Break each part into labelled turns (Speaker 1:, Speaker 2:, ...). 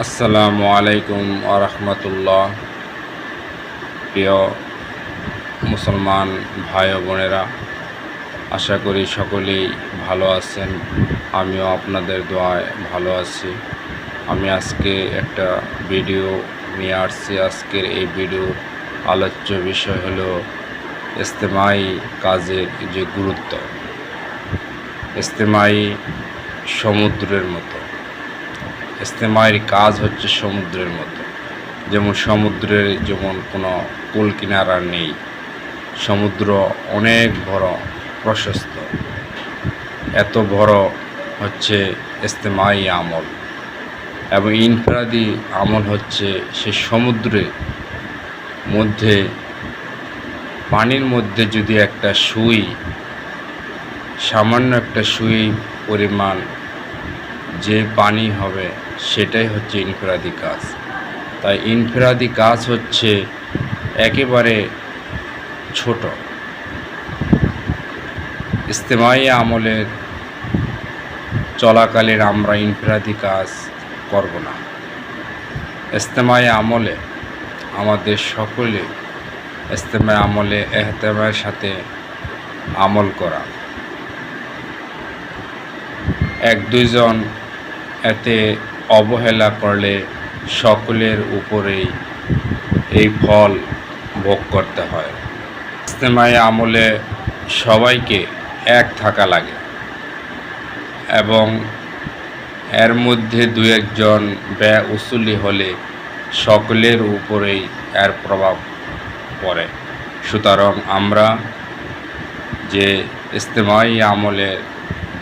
Speaker 1: আসসালামু আলাইকুম ওয়া রাহমাতুল্লাহ। প্রিয় মুসলমান ভাই ও বোনেরা, আশা করি সকলেই ভালো আছেন। আমিও আপনাদের দোয়ায় ভালো আছি। আমি আজকে একটা ভিডিও নিয়ে আসছি। আজকের এই ভিডিওর আলোচ্য বিষয় হলো ইজতেমাই কাজের যে গুরুত্ব। ইজতেমাই সমুদ্রের মতো। ইজতেমাইর কাজ হচ্ছে সমুদ্রের মতো। যেমন সমুদ্রের যেমন কোনো কুল কিনারা নেই, সমুদ্র অনেক বড়, প্রশস্ত। এত বড় হচ্ছে ইজতেমাই আমল, এবং ইনফরাদি আমল হচ্ছে সে সমুদ্রের মধ্যে, পানির মধ্যে যদি একটা সুই, সামান্য একটা সুই পরিমাণ যে পানি হবে, সেটাই হচ্ছে ইনফরাদি কাজ। তাই ইনফরাদি কাজ হচ্ছে একেবারে ছোট। ইজতেমাই আমলের চলাকালীন আমরা ইনফরাদি কাজ করব না। ইজতেমাই আমলে আমাদের সকলে ইজতেমাই আমলে এহতেমামের সাথে আমল করা। এক দুইজন এতে অবহেলা করলে সকলের উপরেই এই ফল ভোগ করতে হয়। ইজতেমাই আমলে সবাইকে এক থাকা লাগে, এবং এর মধ্যে দু একজন ব্যয় উসুলি হলে সকলের উপরেই এর প্রভাব পড়ে। সুতরাং আমরা যে ইজতেমাই আমলের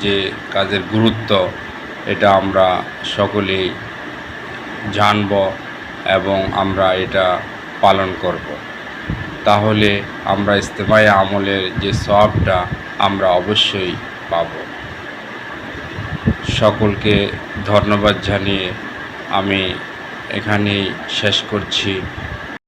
Speaker 1: যে কাজের গুরুত্ব, এটা আমরা সকলেই জানব এবং আমরা এটা পালন করব। তাহলে আমরা ইজতেমাই আমলের যে সওয়াবটা আমরা অবশ্যই পাব। সকলকে ধন্যবাদ জানিয়ে আমি এখানেই শেষ করছি।